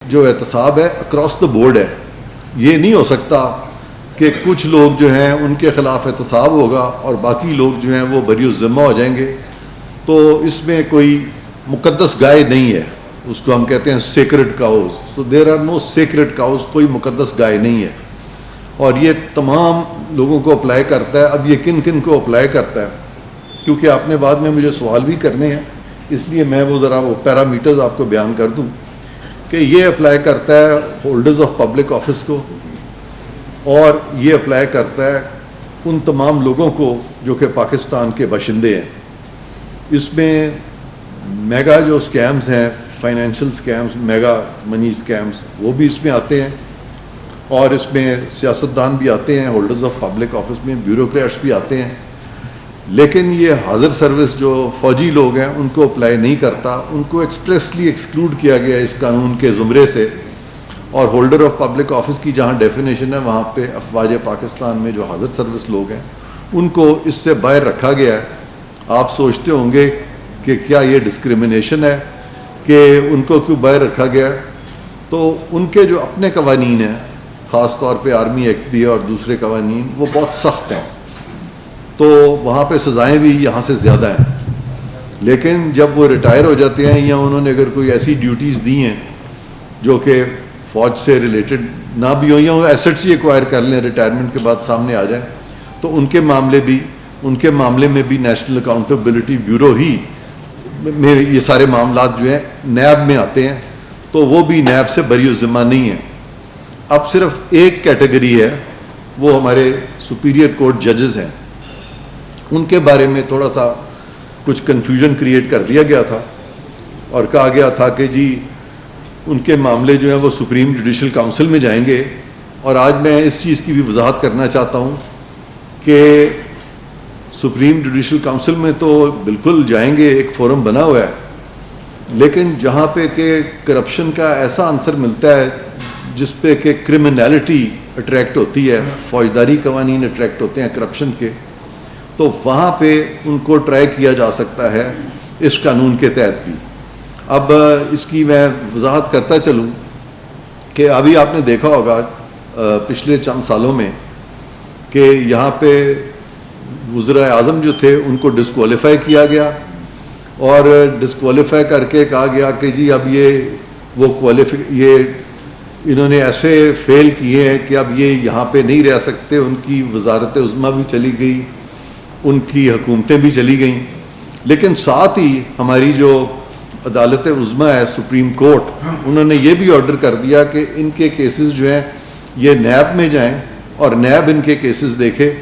جو احتساب ہے اکراس دا بورڈ ہے. یہ نہیں ہو سکتا کہ کچھ لوگ جو ہیں ان کے خلاف احتساب ہوگا اور باقی لوگ جو ہیں وہ بری الذمہ ہو جائیں گے. تو اس میں کوئی مقدس گائے نہیں ہے, اس کو ہم کہتے ہیں sacred cows. So there are no sacred cows, کوئی مقدس گائے نہیں ہے. اور یہ تمام لوگوں کو اپلائی کرتا ہے. اب یہ کن کن کو اپلائی کرتا ہے, کیونکہ آپ نے بعد میں مجھے سوال بھی کرنے ہیں, اس لیے میں وہ ذرا وہ پیرامیٹرز آپ کو بیان کر دوں کہ یہ اپلائی کرتا ہے ہولڈرز آف پبلک آفس کو, اور یہ اپلائی کرتا ہے ان تمام لوگوں کو جو کہ پاکستان کے باشندے ہیں. اس میں میگا جو اسکیمز ہیں, فائنینشیل اسکیمز, میگا منی اسکیمز, وہ بھی اس میں آتے ہیں. اور اس میں سیاستدان بھی آتے ہیں, ہولڈرز آف پبلک آفس میں بیوروکریٹس بھی آتے ہیں. لیکن یہ حاضر سروس جو فوجی لوگ ہیں ان کو اپلائی نہیں کرتا, ان کو ایکسپریسلی ایکسکلوڈ کیا گیا اس قانون کے زمرے سے. اور ہولڈر آف پبلک آفس کی جہاں ڈیفینیشن ہے وہاں پہ افواج پاکستان میں جو حاضر سروس لوگ ہیں ان کو اس سے باہر رکھا گیا ہے. آپ سوچتے ہوں گے کہ کیا یہ ڈسکریمنیشن ہے کہ ان کو کیوں باہر رکھا گیا ہے. تو ان کے جو اپنے قوانین ہیں, خاص طور پہ آرمی ایکٹ بھی اور دوسرے قوانین, وہ بہت سخت ہیں. تو وہاں پہ سزائیں بھی یہاں سے زیادہ ہیں. لیکن جب وہ ریٹائر ہو جاتے ہیں یا انہوں نے اگر کوئی ایسی ڈیوٹیز دی ہیں جو کہ فوج سے ریلیٹڈ نہ بھی ہوں, یا وہ ایسٹس ہی ایکوائر کر لیں ریٹائرمنٹ کے بعد سامنے آ جائیں, تو ان کے معاملے میں بھی نیشنل اکاؤنٹیبلٹی بیورو ہی میں یہ سارے معاملات جو ہیں نیب میں آتے ہیں. تو وہ بھی نیب سے بری الذمہ نہیں ہے. اب صرف ایک کیٹیگری ہے, وہ ہمارے سپیریئر کورٹ ججز ہیں. ان کے بارے میں تھوڑا سا کچھ کنفیوژن کریٹ کر دیا گیا تھا اور کہا گیا تھا کہ جی ان کے معاملے جو ہیں وہ سپریم جوڈیشل کونسل میں جائیں گے. اور آج میں اس چیز کی بھی وضاحت کرنا چاہتا ہوں کہ سپریم جوڈیشل کونسل میں تو بالکل جائیں گے, ایک فورم بنا ہوا ہے. لیکن جہاں پہ کہ کرپشن کا ایسا عنصر ملتا ہے جس پہ کہ کرمنالٹی اٹریکٹ ہوتی ہے, فوجداری قوانین اٹریکٹ ہوتے ہیں کرپشن کے, تو وہاں پہ ان کو ٹرائی کیا جا سکتا ہے اس قانون کے تحت بھی. اب اس کی میں وضاحت کرتا چلوں کہ ابھی آپ نے دیکھا ہوگا پچھلے چند سالوں میں کہ یہاں پہ وزراء اعظم جو تھے ان کو ڈسکوالیفائی کیا گیا, اور ڈسکوالیفائی کر کے کہا گیا کہ جی اب یہ انہوں نے ایسے فیل کیے ہیں کہ اب یہ یہاں پہ نہیں رہ سکتے. ان کی وزارت عظمیٰ بھی چلی گئی, ان کی حکومتیں بھی چلی گئیں. لیکن ساتھ ہی ہماری جو عدالت عظمیٰ ہے, سپریم کورٹ, انہوں نے یہ بھی آرڈر کر دیا کہ ان کے کیسز جو ہیں یہ نیب میں جائیں اور نیب ان کے کیسز دیکھے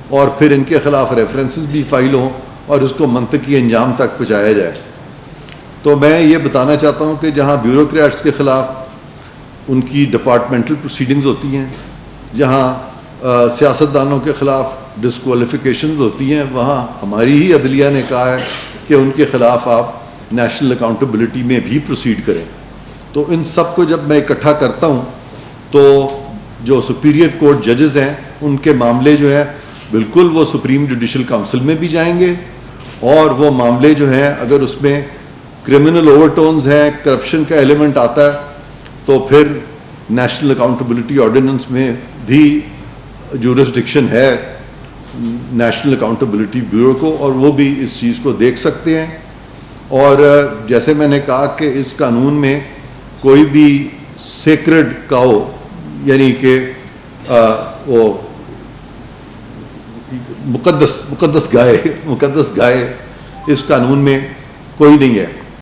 اور پھر ان کے خلاف ریفرنسز بھی فائل ہوں اور اس کو منطقی انجام تک پہنچایا جائے. تو میں یہ بتانا چاہتا ہوں کہ جہاں بیوروکریٹس کے خلاف ان کی ڈپارٹمنٹل پروسیڈنگز ہوتی ہیں, جہاں سیاستدانوں کے خلاف ڈسکوالیفیکیشنز ہوتی ہیں, وہاں ہماری ہی عدلیہ نے کہا ہے کہ ان کے خلاف آپ نیشنل اکاؤنٹیبلٹی میں بھی پروسیڈ کریں. تو ان سب کو جب میں اکٹھا کرتا ہوں تو جو سپیریئر کورٹ ججز ہیں ان کے معاملے جو ہیں بالکل وہ سپریم جوڈیشل کونسل میں بھی جائیں گے, اور وہ معاملے جو ہیں اگر اس میں کرمنل اوور ٹونز ہیں, کرپشن کا ایلیمنٹ آتا ہے, تو پھر نیشنل اکاؤنٹیبلٹی آرڈیننس میں بھی جورسڈکشن ہے نیشنل اکاؤنٹیبلٹی بیورو کو, اور وہ بھی اس چیز کو دیکھ سکتے ہیں. اور جیسے میں نے کہا کہ اس قانون میں کوئی بھی سیکرڈ کاؤ یعنی کہ وہ مقدس گائے اس قانون میں کوئی نہیں ہے.